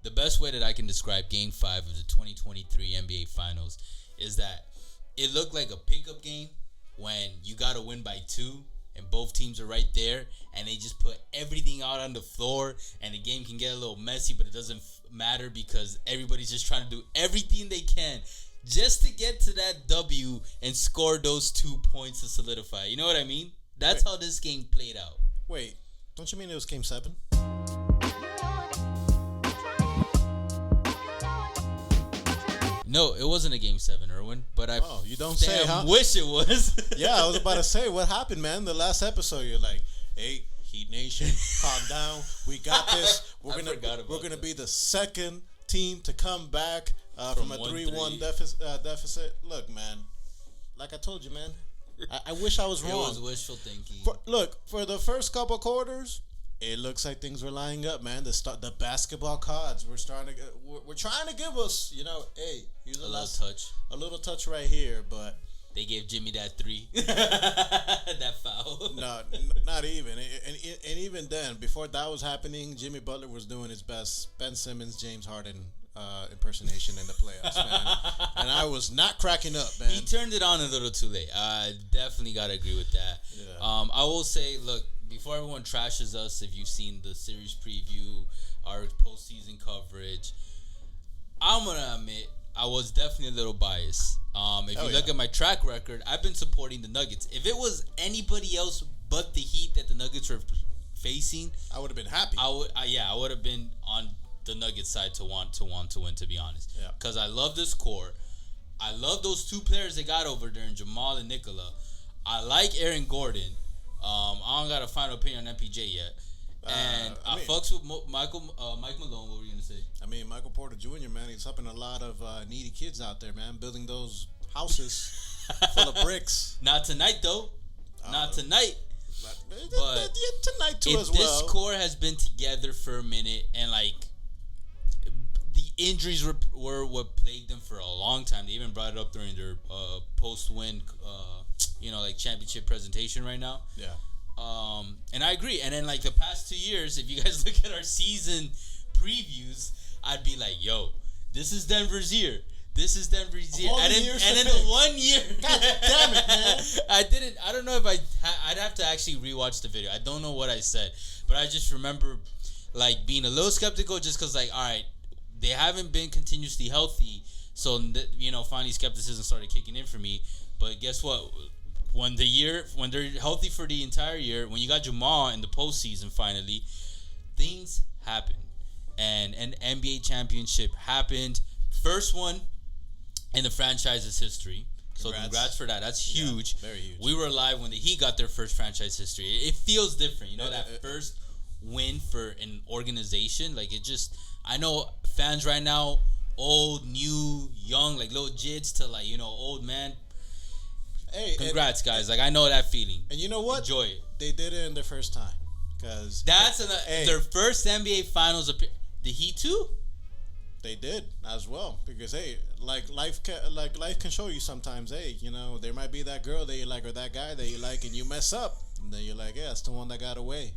the best way that I can describe Game 5 of the 2023 NBA Finals is that it looked like a pickup game when you got to win by 2 and both teams are right there and they just put everything out on the floor and the game can get a little messy, but it doesn't matter because everybody's just trying to do everything they can just to get to that W and score those 2 points to solidify. You know what I mean? That's how this game played out. Wait, don't you mean it was Game 7? No, it wasn't a Game 7, Erwin. But you don't say, huh? Wish it was. Yeah, I was about to say, what happened, man? The last episode, you're like, hey, Heat Nation, calm down. We got this. We're gonna be the second team to come back from a 3-1 deficit. Look, man, like I told you, man, I wish I was wrong. It was wishful thinking. For the first couple quarters, it looks like things were lining up, man. The basketball cards we're trying to give us, hey, here's a little touch right here, but they gave Jimmy that 3, that foul. No, not even. And even then, before that was happening, Jimmy Butler was doing his best Ben Simmons, James Harden impersonation in the playoffs, man. And I was not cracking up, man. He turned it on a little too late. I definitely got to agree with that. Yeah. I will say, look, before everyone trashes us, if you've seen the series preview, our postseason coverage, I'm going to admit I was definitely a little biased. If you look at my track record, I've been supporting the Nuggets. If it was anybody else but the Heat that the Nuggets were facing, I would have been happy. I would have been on the Nuggets side to want to win, to be honest. Yeah. Because I love this core. I love those 2 players they got over there, Jamal and Nikola. I like Aaron Gordon. I don't got a final opinion on MPJ yet. And I fucks with Mike Malone. What were you going to say? I mean, Michael Porter Jr., man, he's helping a lot of needy kids out there, man, building those houses full of bricks. Not tonight, though. Not tonight. But tonight, too, as well. This core has been together for a minute, and, like, the injuries were what plagued them for a long time. They even brought it up during their post-win, championship presentation right now. Yeah. And I agree. And then, like, the past 2 years, if you guys look at our season previews, I'd be like, yo, this is Denver's year. This is Denver's year. And then the 1 year. God damn it, man. I don't know if I'd have to actually rewatch the video. I don't know what I said. But I just remember, like, being a little skeptical just because, like, all right, they haven't been continuously healthy. So, finally skepticism started kicking in for me. But guess what? When they're healthy for the entire year, when you got Jamal in the postseason finally, things happen. And an NBA championship happened. First one in the franchise's history. So congrats for that. That's huge. Yeah, very huge. We were alive when the Heat got their first franchise history. It feels different. That first win for an organization. Like, it just, I know fans right now, old, new, young, like little jids to, like, old man. Hey, congrats, guys. Like, I know that feeling. And you know what? Enjoy it. They did it in their first time. Because that's their first NBA Finals appearance. The Heat too? They did as well. Because, hey, like life can show you sometimes, hey, there might be that girl that you like or that guy that you like and you mess up. And then you're like, yeah, it's the one that got away.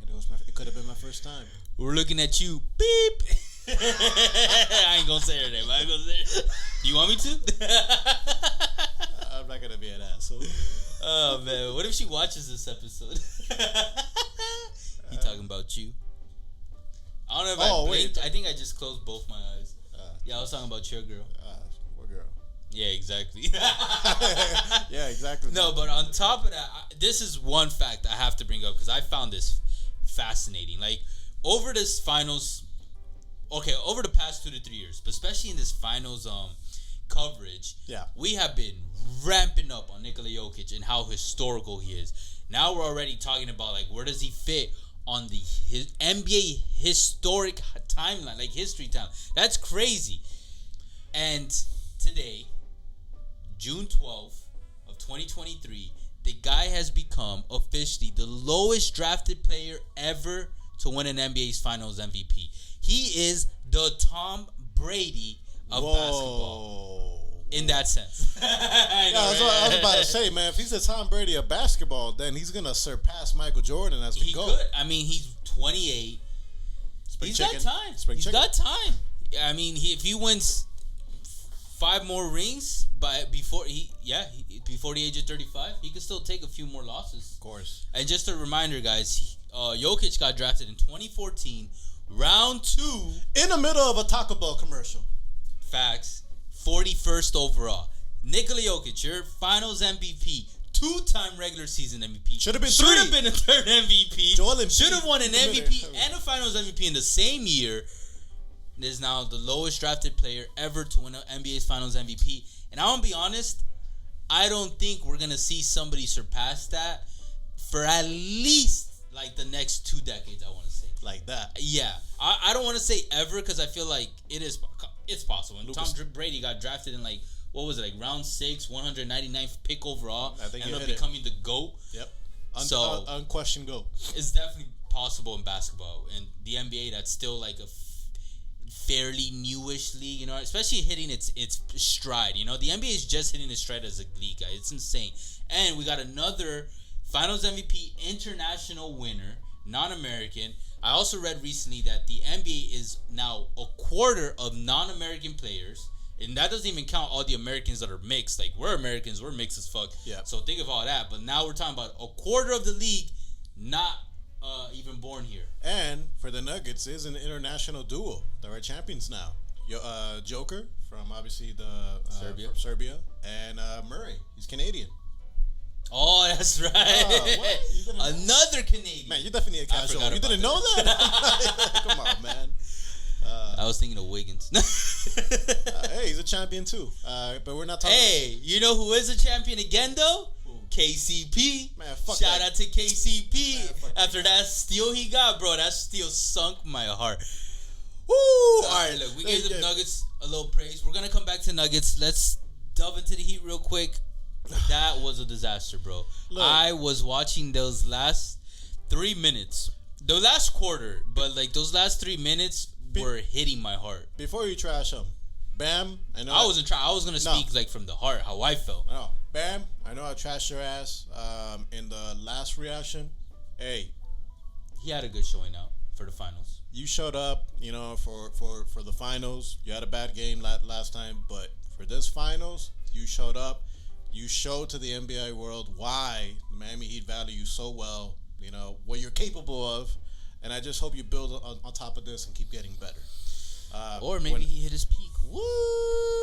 It could have been my first time. We're looking at you. Beep. I ain't going to say her name. Do you want me to? I'm not going to be an asshole. Oh, man. What if she watches this episode? He talking about you. I don't know if I blinked. I think I just closed both my eyes. I was talking about your girl. What girl? Yeah, exactly. Yeah, exactly. No, but on top of that, this is one fact I have to bring up because I found this fascinating. Like, over this finals, over the past 2 to 3 years, but especially in this finals coverage, we have been ramping up on Nikola Jokic and how historical he is. Now we're already talking about, like, where does he fit on the NBA historic timeline, like history time. That's crazy. And today, June 12th of 2023, the guy has become officially the lowest drafted player ever to win an NBA's Finals MVP. He is the Tom Brady of basketball. In that sense. I was about to say, man, if he's a Tom Brady of basketball, then he's going to surpass Michael Jordan as the GOAT. He could. I mean, he's 28. He's got time. He's got time. I mean, if he wins 5 more rings before the age of 35, he could still take a few more losses. Of course. And just a reminder, guys, Jokic got drafted in 2014, round 2. In the middle of a Taco Bell commercial. Facts. 41st overall. Nikola Jokic, your Finals MVP, 2-time regular season MVP. Should have been a third MVP. Should have won an MVP and a Finals MVP in the same year. Is now the lowest drafted player ever to win an NBA's Finals MVP. And I want to be honest, I don't think we're going to see somebody surpass that for at least like the next 2 decades, I want to say. Like that. Yeah. I don't want to say ever because I feel like it's possible. And Tom Brady got drafted in like, what was it, like round 6, 199th pick overall. I think ended up becoming the GOAT. Yep. So unquestioned GOAT. It's definitely possible in basketball. And the NBA, that's still like a fairly newish league, you know, especially hitting its stride. You know, the NBA is just hitting its stride as a league, guys. It's insane. And we got another Finals MVP international winner, non-American. I also read recently that the NBA is now a quarter of non-American players, and that doesn't even count all the Americans that are mixed. Like, we're Americans, we're mixed as fuck. Yeah. So think of all that. But now we're talking about a quarter of the league not even born here. And for the Nuggets, is an international duo. They're champions now. Joker from obviously from Serbia, and Murray. He's Canadian. Oh, that's right. Another Canadian. Man, you're definitely a casual. You didn't know that? Come on, man. I was thinking of Wiggins. Hey, he's a champion too. But we're not talking. Hey, you know who is a champion again though? KCP. Man, fuck Shout that. out to KCP. Man, After that steal he got, bro, that steal sunk my heart. Woo! All right, look, we gave the Nuggets a little praise. We're gonna come back to Nuggets. Let's delve into the Heat real quick. That was a disaster, bro. Look, I was watching those last 3 minutes, the last quarter, but like those last 3 minutes were hitting my heart. Before you trash them, Bam. I wasn't trying. I was gonna speak like from the heart, how I felt. No, Bam. I know I trashed your ass in the last reaction. Hey, he had a good showing out for the finals. You showed up, you know, for the finals. You had a bad game last time, but for this finals, you showed up. You showed to the NBA world why the Miami Heat value you so well. You know what you're capable of, and I just hope you build on top of this and keep getting better. Or maybe he hit his peak. Woo!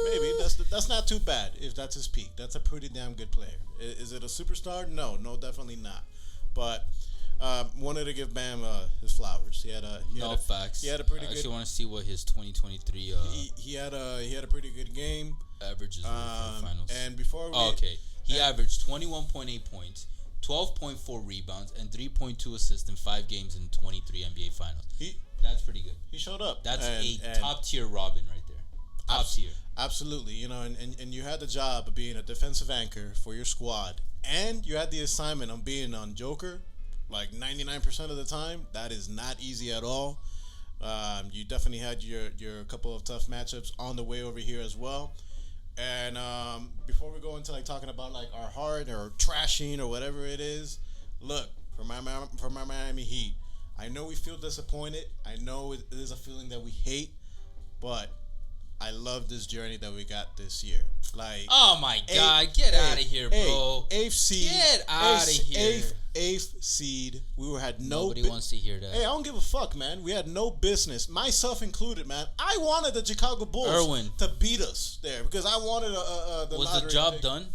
Maybe that's not too bad if that's his peak. That's a pretty damn good player. Is it a superstar? No, definitely not. But wanted to give Bam his flowers. He had facts. He had a pretty good. I actually want to see what his 2023. He had a pretty good game. Averages for the finals. And before he averaged 21.8 points, 12.4 rebounds, and 3.2 assists in 5 games in 23 NBA finals. That's pretty good. He showed up. That's a top tier Robin right there. Top tier. Absolutely. You know, and you had the job of being a defensive anchor for your squad, and you had the assignment of being on Joker, like 99% of the time. That is not easy at all. You definitely had your couple of tough matchups on the way over here as well. And before we go into like talking about like our heart or trashing or whatever it is, look, for my Miami Heat, I know we feel disappointed. I know it is a feeling that we hate, but I love this journey that we got this year. Like, oh my God, get out of here, bro. Eighth seed. Get out of here. Eighth seed. Nobody wants to hear that. Hey, I don't give a fuck, man. We had no business, myself included, man. I wanted the Chicago Bulls to beat us there because I wanted the was the job done?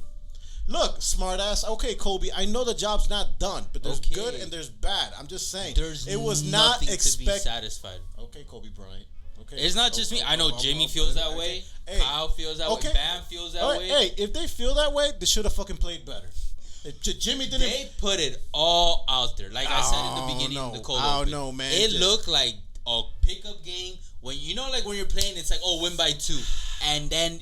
Look, smartass. Okay, Kobe. I know the job's not done, but there's good and there's bad. I'm just saying. It was not to be satisfied. Okay, Kobe Bryant. Okay. It's not just me. I know Jimmy feels that way. Hey, Kyle feels that way. Bam feels that way. Hey, if they feel that way, they should have fucking played better. If Jimmy didn't. They put it all out there. Like I said in the beginning of the cold open. No, man. It looked like a pickup game when like when you're playing, it's like, oh, win by 2, and then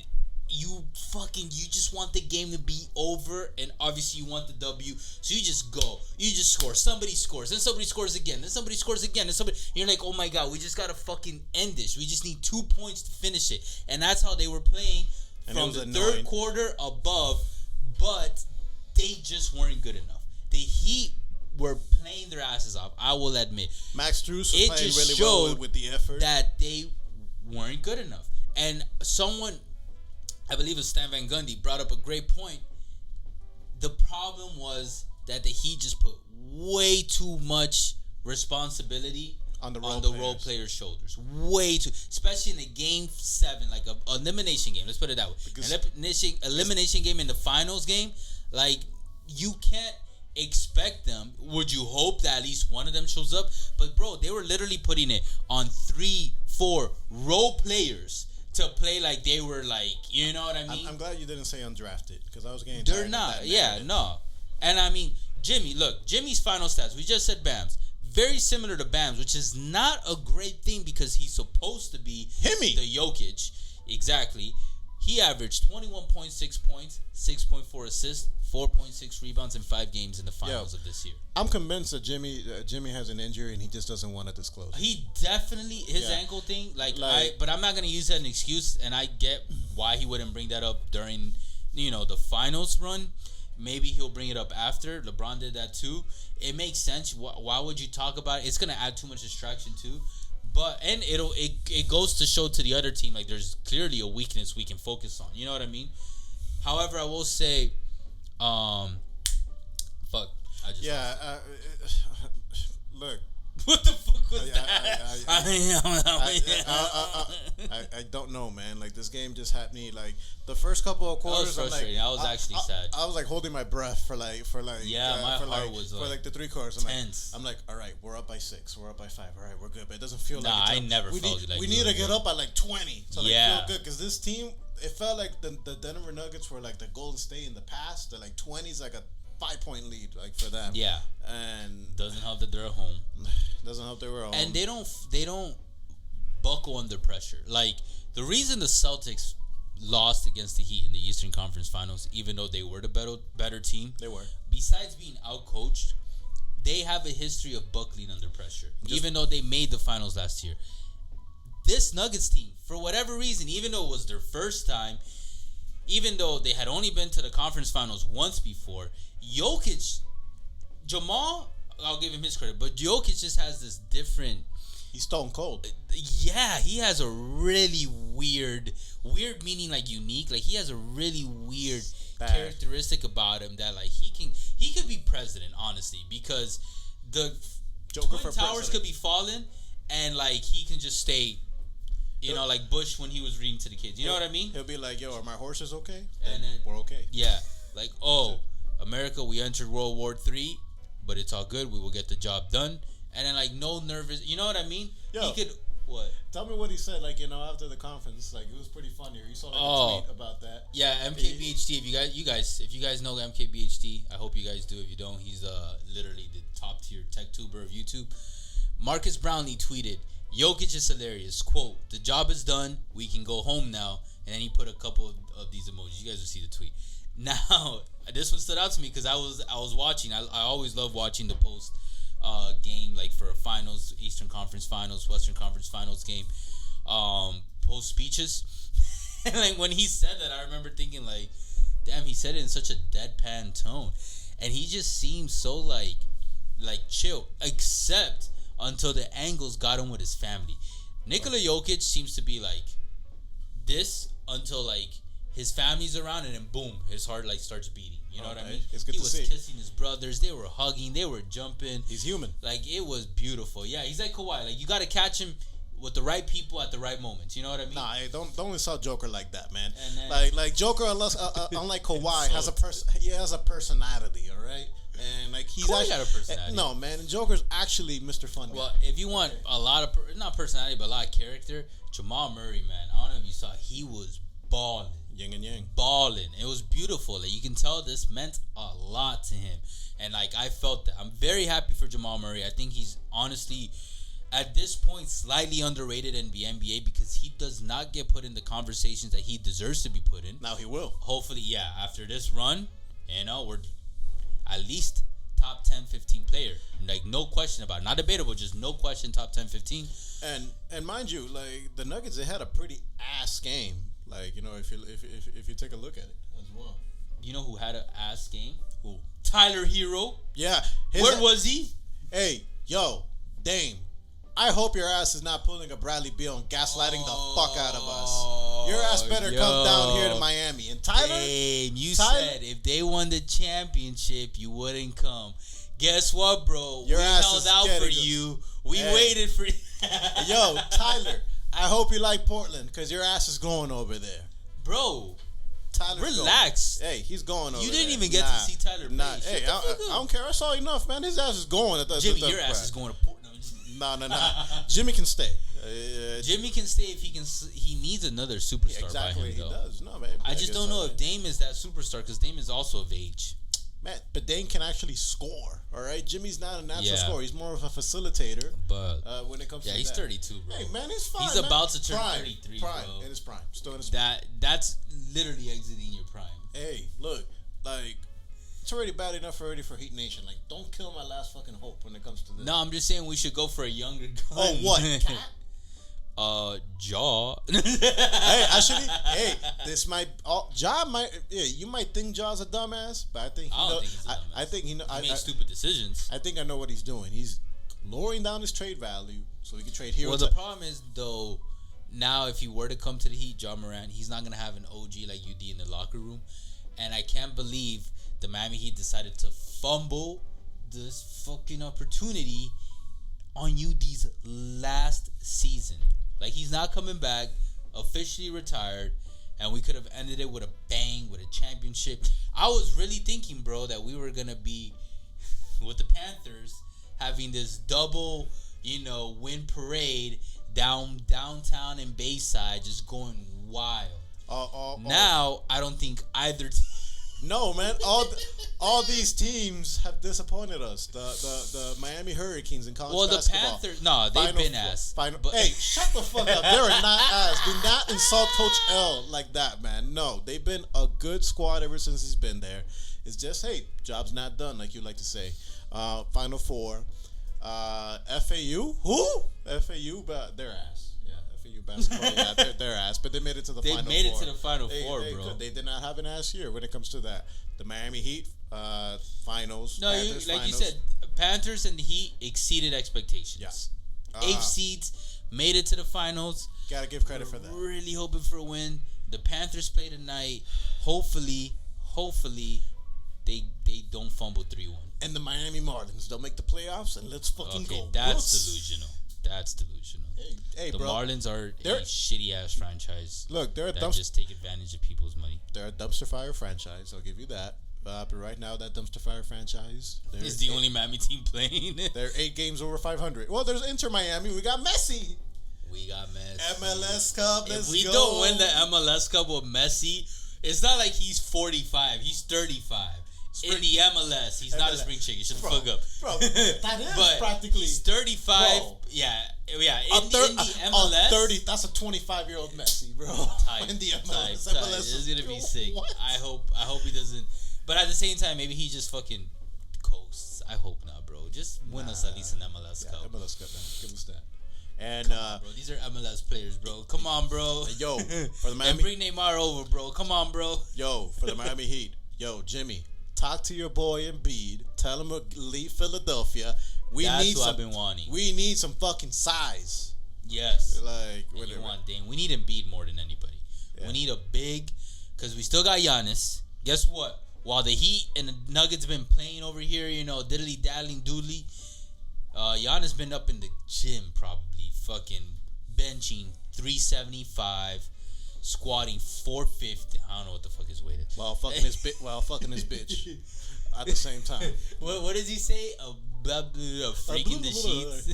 you just want the game to be over, and obviously you want the W, so you just go, you just score, somebody scores, then somebody scores again, then somebody scores again, then somebody, you're like, oh my God, we just gotta fucking end this, we just need 2 points to finish it. And that's how they were playing from the third quarter above, but they just weren't good enough. The Heat were playing their asses off, I will admit. Max Strus was playing really well with the effort. That they weren't good enough. And someone, I believe it was Stan Van Gundy, brought up a great point. The problem was that the Heat just put way too much responsibility on the role players' shoulders. Way too, especially in the game 7, like a elimination game. Let's put it that way. Elimination game in the finals game, like you can't expect them. Would you hope that at least one of them shows up? But bro, they were literally putting it on 3-4 role players to play like they were like, you know what I mean? I'm glad you didn't say undrafted because I was getting tired. They're not. No. And I mean, Jimmy's final stats. We just said Bam's. Very similar to Bam's, which is not a great thing because he's supposed to be the Jokic. Exactly. He averaged 21.6 points, 6.4 assists, 4.6 rebounds in 5 games in the finals of this year. I'm convinced that Jimmy has an injury and he just doesn't want to disclose it. He definitely, his ankle thing, but I'm not going to use that as an excuse, and I get why he wouldn't bring that up during, the finals run. Maybe he'll bring it up after. LeBron did that too. It makes sense. Why would you talk about it? It's going to add too much distraction too. But and it goes to show to the other team like there's clearly a weakness we can focus on. You know what I mean? However, I will say, look. What the fuck was that? I don't know, man. Like this game just had me like the first couple of quarters. I was frustrating. I was actually sad. I was like holding my breath for my heart was for like the 3 quarters. Tense. I'm like, all right, we're up by 6, we're up by 5. All right, we're good. But it doesn't feel like I never felt like we need to get up at like 20 to feel good because this team. It felt like the Denver Nuggets were like the Golden State in the past. They're like 20's like a 5-point lead, like for them. Yeah, and doesn't help that they're at home. Doesn't help they were at home. And they don't buckle under pressure. Like the reason the Celtics lost against the Heat in the Eastern Conference Finals, even though they were the better team, they were. Besides being outcoached, they have a history of buckling under pressure. Even though they made the finals last year, this Nuggets team, for whatever reason, even though it was their first time, even though they had only been to the conference finals once before, Jamal, I'll give him his credit, but Jokic just has this different... He's stone cold. Yeah, he has a really weird meaning like unique. Like he has a really weird characteristic about him that like he could be president, honestly, because the Joker Twin Towers could be falling and like he can just stay... like Bush when he was reading to the kids. You know what I mean? He'll be like, yo, are my horses okay? And then we're okay. Yeah. Like, America, we entered World War III, but it's all good. We will get the job done. And then, like, no nervous. You know what I mean? Yo, he could... What? Tell me what he said, like, after the conference. Like, it was pretty funny. You saw like, a tweet about that. Yeah, MKBHD. If you guys know MKBHD, I hope you guys do. If you don't, he's literally the top-tier tech tuber of YouTube. Marcus Brownlee tweeted, Jokic is hilarious. Quote, the job is done. We can go home now. And then he put a couple of these emojis. You guys will see the tweet. Now, this one stood out to me because I was watching. I always love watching the post game, like for a finals, Eastern Conference Finals, Western Conference Finals game, post speeches. And like when he said that, I remember thinking like, damn, he said it in such a deadpan tone. And he just seemed so like chill, except until the angles got him with his family. Nikola Jokic seems to be like this until like his family's around, and then boom, his heart like starts beating. You know what I mean? It's good he to was see. Kissing his brothers. They were hugging. They were jumping. He's human. Like it was beautiful. Yeah, he's like Kawhi. Like you got to catch him with the right people at the right moments. You know what I mean? Nah, don't insult Joker like that, man. And then, like Joker, unlike Kawhi, has a personality. All right. And like he's Kawhi got a personality. No, man, Joker's actually Mr. Fun. Well, if you want a lot of not personality, but a lot of character, Jamal Murray, man. I don't know if you saw, he was balling, yin and yang, balling. It was beautiful. Like you can tell, this meant a lot to him, and like I felt that. I'm very happy for Jamal Murray. I think he's honestly, at this point, slightly underrated in the NBA because he does not get put in the conversations that he deserves to be put in. Now he will. Hopefully, yeah. After this run, we're at least top 10, 15 player. Like, no question about it. Not debatable, just no question, top 10, 15. And mind you, like, the Nuggets, they had a pretty ass game. Like, if you take a look at it as well. You know who had an ass game? Who? Tyler Hero. Yeah. Where was he? Hey, yo, Dame. I hope your ass is not pulling a Bradley Beal and gaslighting the fuck out of us. Your ass better come down here to Miami. And Tyler, you said if they won the championship, you wouldn't come. Guess what, bro? Your we ass held is out for getting you. We waited for you. Yo, Tyler, I hope you like Portland because your ass is going over there. Bro, Tyler's relax. Hey, he's going over there. You didn't even get to see Tyler play. Hey, I don't care. I saw enough, man. His ass is going. Jimmy, your ass is going to Portland. No. Jimmy can stay. Jimmy can stay if he can. He needs another superstar. Exactly, by him, he does. No, man. I just don't know if Dame is that superstar because Dame is also of age. Man, but Dame can actually score. All right, Jimmy's not a natural scorer. He's more of a facilitator. But when it comes to he's 32, bro. Hey, man, he's fine. He's man. about to turn prime, 33, prime, bro. in his prime, still in his prime. That's literally exiting your prime. Hey, look, like it's already bad enough already for Heat Nation. Like, don't kill my last fucking hope when it comes to this. No, I'm just saying we should go for a younger guy. Oh, what? Cat? Jaw. Hey, actually, this might. Ja might. Yeah, you might think Jaw's a dumbass, but I think I don't think he's a dumbass. I think he makes stupid decisions. I think I know what he's doing. He's lowering down his trade value so he can trade here. Well, the problem is though, now if he were to come to the Heat, Ja Morant, he's not gonna have an OG like UD in the locker room, and I can't believe the Miami Heat decided to fumble this fucking opportunity on UD's last season. Like, he's not coming back, officially retired, and we could have ended it with a bang, with a championship. I was really thinking, bro, that we were going to be, with the Panthers, having this double, win parade downtown and Bayside, just going wild. Now, I don't think either team. No, man. All these teams have disappointed us. The Miami Hurricanes in college basketball. Well, the Panthers, they've been ass. Hey, shut the fuck up. They're not ass. Do not insult Coach L like that, man. No, they've been a good squad ever since he's been there. It's just, hey, job's not done, like you like to say. Final Four. FAU? Who? FAU, but their ass. FAU basketball, yeah, their ass, but they made it to the Final Four. They made it to the Final Four, bro. They did not have an ass year when it comes to that. The Miami Heat finals. No, Panthers, like finals. you said, Panthers and the Heat exceeded expectations. Yeah. 8 seeds made it to the finals. Gotta give credit for that. Really hoping for a win. The Panthers play tonight. Hopefully, they don't fumble 3-1. And the Miami Marlins don't make the playoffs, and let's fucking go. That's delusional. Hey, the bro. Marlins are a shitty ass franchise. Look, they're just take advantage of people's money. They're a dumpster fire franchise. I'll give you that. But right now, that dumpster fire franchise is the only Miami team playing. They're 8 games over 500. Well, there's Inter Miami. We got Messi. MLS Cup. If we don't win the MLS Cup with Messi, it's not like he's 45. He's 35. In the MLS, he's not a spring chicken. Shut the fuck up. Bro, that is practically. He's 35. Bro. Yeah. In the MLS. 30, that's a 25-year-old Messi, bro. In the MLS. This is going to be sick. What? I hope he doesn't. But at the same time, maybe he just fucking coasts. I hope not, bro. Just win us at least an MLS Cup. MLS Cup, man. Give us that. And come on, bro. These are MLS players, bro. Come on, bro. Yo, for the Miami. And bring Neymar over, bro. Come on, bro. Yo, for the Miami Heat. Yo, Jimmy. Talk to your boy Embiid. Tell him to leave Philadelphia. That's what I've been wanting. We need some fucking size. Yes. Like, you want Dame. We need Embiid more than anybody. Yeah. We need a big, because we still got Giannis. Guess what? While the Heat and the Nuggets been playing over here, diddly daddling doodly, Giannis been up in the gym probably, fucking benching 375. Squatting 450. I don't know what the fuck his weight is. While fucking his bitch at the same time. What does he say? Freaking the sheets.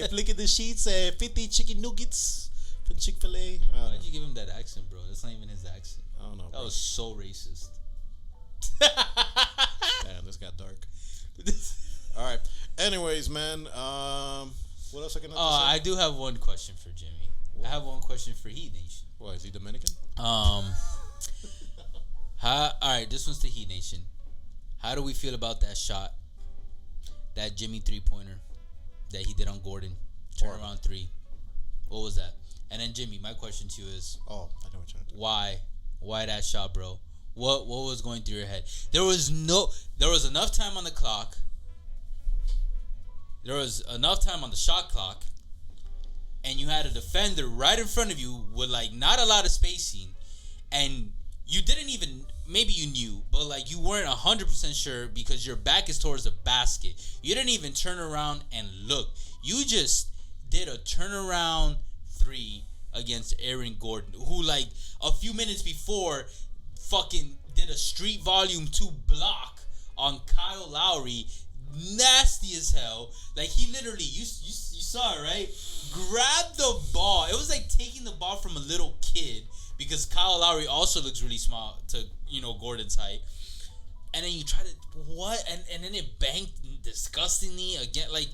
Flicking the sheets. 50 chicken nuggets from Chick-fil-A. Why'd you give him that accent, bro? That's not even his accent. I don't know. That was so racist. Damn, this got dark. All right. Anyways, man. What else I can? I do have one question for Jimmy. What? I have one question for Heat Nation. What, is he Dominican? All right, this one's to Heat Nation. How do we feel about that shot, that Jimmy 3-pointer that he did on Gordon, turnaround 3? What was that? And then Jimmy, my question to you is, I know what you're trying to do. Why that shot, bro? What was going through your head? There was enough time on the clock there was enough time on the shot clock, and you had a defender right in front of you with like not a lot of spacing, and you didn't even, maybe you knew, but like you weren't 100% sure because your back is towards the basket. You didn't even turn around and look. You just did a turnaround three against Aaron Gordon, who like a few minutes before fucking did a street volume 2 block on Kyle Lowry. Nasty as hell. Like he literally, you saw it, right? Grabbed the ball. It was like taking the ball from a little kid, because Kyle Lowry also looks really small to, Gordon's height. And then you try to, what? And then it banked disgustingly again. Like,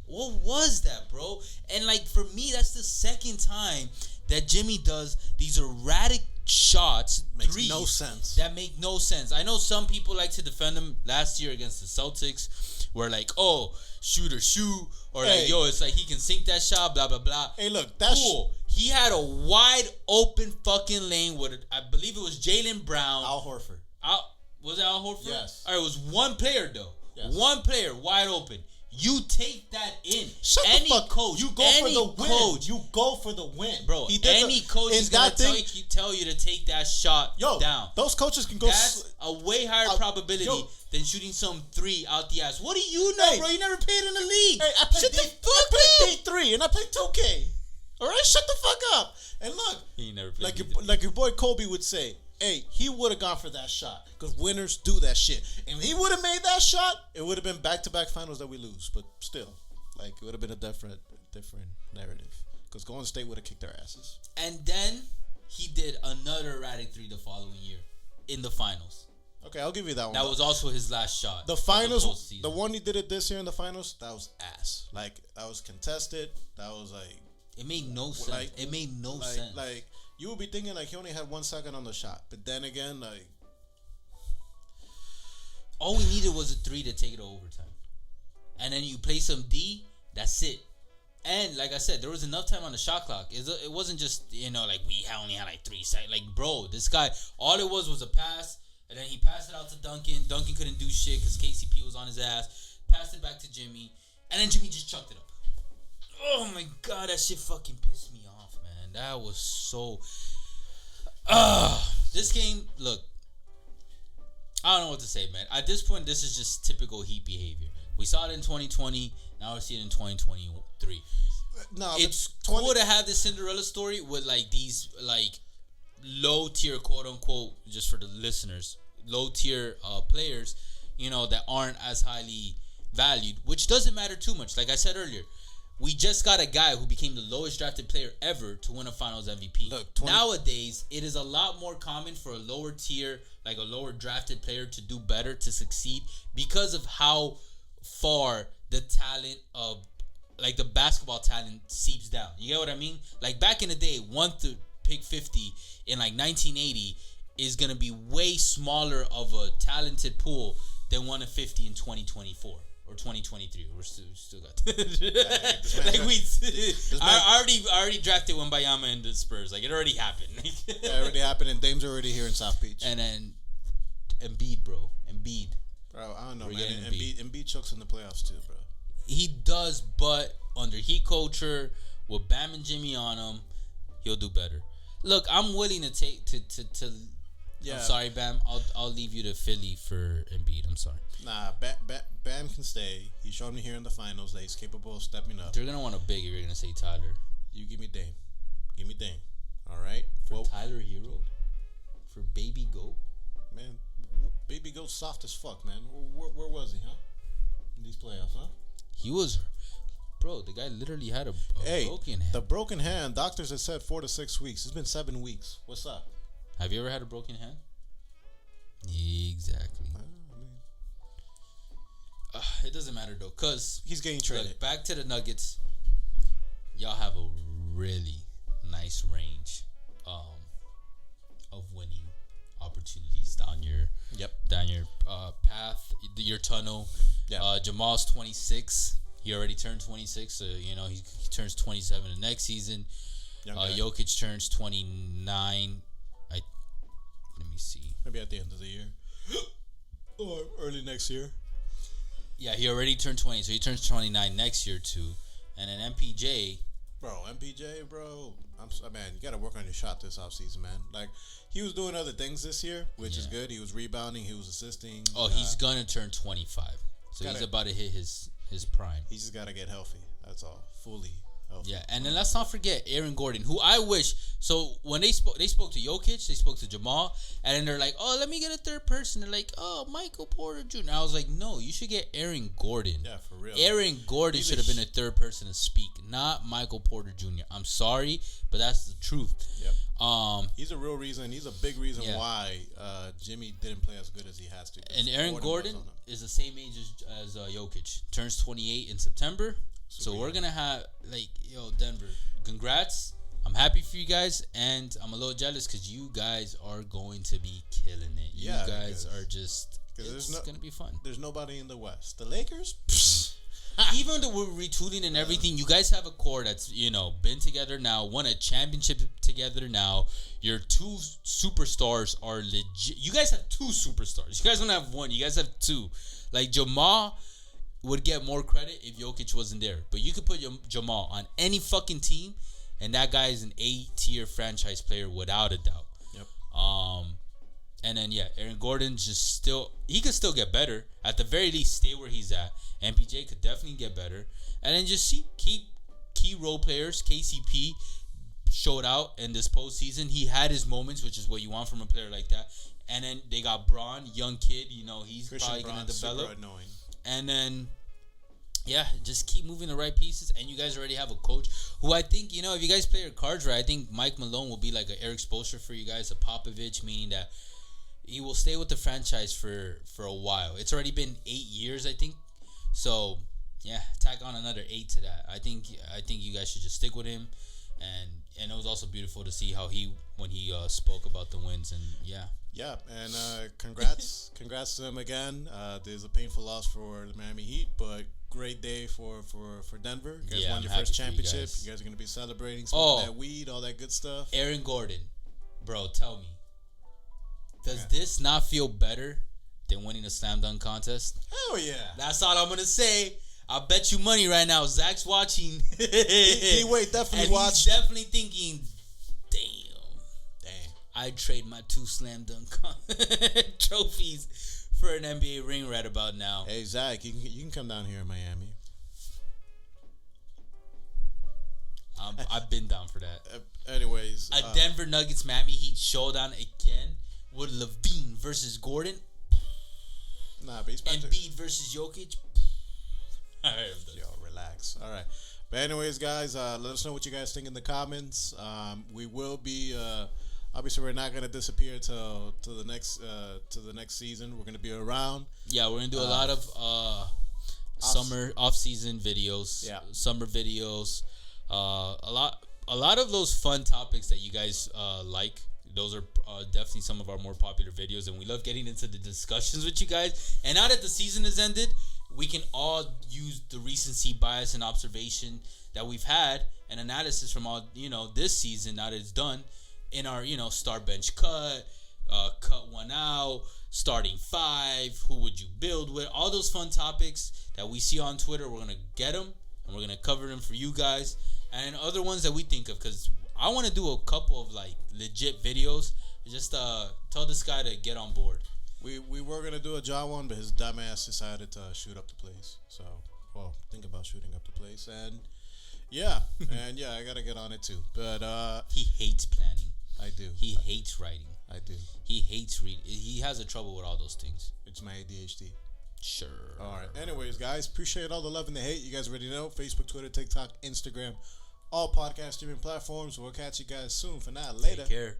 what was that, bro? And like, for me, that's the second time that Jimmy does these erratic shots. Makes no sense. That make no sense. I know some people like to defend him last year against the Celtics, where like, oh, shoot or shoot, or like, yo, it's like he can sink that shot, blah, blah, blah. Hey, look, that's cool. He had a wide open fucking lane with, I believe it was Jaylen Brown. Al Horford. Was it Al Horford? Yes. All right, it was one player, though. Yes. One player, wide open. You take that in. Shut any the fuck. coach, you go for the win. Coach, you go for the win, bro. Any coach is gonna tell you to take that shot down. Those coaches can go. That's a way higher probability than shooting some three out the ass. What do you know, bro? You never played in the league. Hey, I played D3 and I played 2K. All right, shut the fuck up. And look, he never played like your boy Kobe would say. Hey, he would have gone for that shot because winners do that shit. And if he would have made that shot, it would have been back-to-back finals that we lose. But still, like, it would have been a different narrative because Golden State would have kicked their asses. And then he did another erratic three the following year in the finals. Okay, I'll give you that one. That was also his last shot. The finals, the one he did it this year in the finals, that was ass. Like, that was contested. That was like... It made no sense. Like, it made no sense. Like... You would be thinking like he only had 1 second on the shot, but then again, like all we needed was a three to take it to overtime, and then you play some D. That's it. And like I said, there was enough time on the shot clock. It wasn't just like we only had like 3 seconds. Like bro, this guy, all it was a pass, and then he passed it out to Duncan. Duncan couldn't do shit because KCP was on his ass. Passed it back to Jimmy, and then Jimmy just chucked it up. Oh my god, that shit fucking pissed me off, man. That was so... this game, look, I don't know what to say, man. At this point, this is just typical Heat behavior. We saw it in 2020. Now we're seeing it in 2023. No, it's cool to have this Cinderella story with like these like low tier, quote unquote, just for the listeners, low tier players, that aren't as highly valued, which doesn't matter too much. Like I said earlier, we just got a guy who became the lowest drafted player ever to win a Finals MVP. Look, nowadays, it is a lot more common for a lower tier, like a lower drafted player to do better, to succeed, because of how far the talent of, like the basketball talent seeps down. You get what I mean? Like back in the day, 1 to pick 50 in like 1980 is going to be way smaller of a talented pool than 1 to 50 in 2024. Or 2023, we're still got. Like I already drafted Wembanyama in the Spurs. Like it already happened. It already happened, and Dame's already here in South Beach. And then Embiid, bro. Bro, I don't know, man. Embiid chokes in the playoffs too, bro. He does, but under Heat culture with Bam and Jimmy on him, he'll do better. Look, I'm willing to take to. Yeah. I'm sorry, Bam. I'll leave you to Philly for Embiid. I'm sorry. Nah, Bam can stay. He's shown me here in the finals that he's capable of stepping up. They're gonna want a big if you're gonna say Tyler. You give me Dame. Give me Dame. All right. For Tyler Hero. For Baby Goat. Man, Baby Goat's soft as fuck, man. Where was he, huh? In these playoffs, huh? He was. Bro, the guy literally had a broken hand. The broken hand. Doctors have said 4 to 6 weeks. It's been 7 weeks. What's up? Have you ever had a broken hand? Exactly. It doesn't matter though, cause he's getting traded. Look, back to the Nuggets. Y'all have a really nice range of winning opportunities down your path, your tunnel. Yep. Jamal's 26. He already turned 26, so he turns 27 the next season. Jokic turns 29. Let me see. Maybe at the end of the year or early next year. Yeah, he already turned 20, so he turns 29 next year too. And then MPJ, bro, man, you got to work on your shot this offseason, man. Like, he was doing other things this year, which is good. He was rebounding, he was assisting. Oh, he's gonna turn 25, so he's about to hit his prime. He just got to get healthy. That's all, fully healthy. Yeah, and then let's not forget Aaron Gordon, who I wish. So when they spoke to Jokic, they spoke to Jamal, and then they're like, "Oh, let me get a third person." They're like, "Oh, Michael Porter Jr." I was like, "No, you should get Aaron Gordon." Yeah, for real. Aaron Gordon should have been a third person to speak, not Michael Porter Jr. I'm sorry, but that's the truth. Yep. He's a real reason. He's a big reason why Jimmy didn't play as good as he has to. And Aaron Gordon is the same age as Jokic. Turns 28 in September. So we're gonna have Denver. Congrats! I'm happy for you guys, and I'm a little jealous because you guys are going to be killing it. You guys are just. It's gonna be fun. There's nobody in the West. The Lakers. Even though we're retooling and everything, you guys have a core that's been together now, won a championship together now. Your two superstars are legit. You guys have two superstars. You guys don't have one. You guys have two. Like Jamal would get more credit if Jokic wasn't there, but you could put Jamal on any fucking team, and that guy is an A-tier franchise player without a doubt. Yep. And then Aaron Gordon's just he could still get better. At the very least, stay where he's at. MPJ could definitely get better, and then just keep key role players. KCP showed out in this postseason. He had his moments, which is what you want from a player like that. And then they got Braun, young kid. He's probably gonna develop. Super annoying. And then, just keep moving the right pieces. And you guys already have a coach who I think, if you guys play your cards right, I think Mike Malone will be like an Eric Spoelstra for you guys, a Popovich, meaning that he will stay with the franchise for a while. It's already been 8 years, I think. So, tack on another 8 to that. I think you guys should just stick with him. And it was also beautiful to see how when he spoke about the wins, and Yeah, and congrats to them again. There's a painful loss for the Miami Heat, but great day for Denver. You guys won your first championship. You guys are going to be celebrating, smoking that weed, all that good stuff. Aaron Gordon, bro, tell me, does this not feel better than winning a slam dunk contest? Hell yeah. That's all I'm going to say. I'll bet you money right now. Zach's watching. D-Wade definitely watched. He's definitely thinking, damn. I'd trade my 2 slam dunk trophies for an NBA ring right about now. Hey, Zach, you can come down here in Miami. I've been down for that. Anyways. A Denver Nuggets Miami Heat showdown again with Levine versus Gordon. Nah, but he's back Embiid versus Jokic. All right, yo, relax. All right. But anyways, guys, let us know what you guys think in the comments. We will be obviously we're not gonna disappear to the next season. We're gonna be around. Yeah, we're gonna do a lot of summer off-season videos. Yeah, summer videos. A lot of those fun topics that you guys like. Those are definitely some of our more popular videos, and we love getting into the discussions with you guys. And now that the season has ended, we can all use the recency bias and observation that we've had and analysis from all this season now that it's done in our start bench cut one out, starting 5, who would you build with, all those fun topics that we see on Twitter. We're gonna get them and we're gonna cover them for you guys, and other ones that we think of, because I want to do a couple of legit videos. Just tell this guy to get on board. We were gonna do a John one, but his dumbass decided to shoot up the place. So, think about shooting up the place, and I gotta get on it too. But he hates planning. I do. He hates writing. I do. He hates reading. He has a trouble with all those things. It's my ADHD. Sure. All right. Anyways, guys, appreciate all the love and the hate. You guys already know. Facebook, Twitter, TikTok, Instagram, all podcast streaming platforms. We'll catch you guys soon. For now, later. Take care.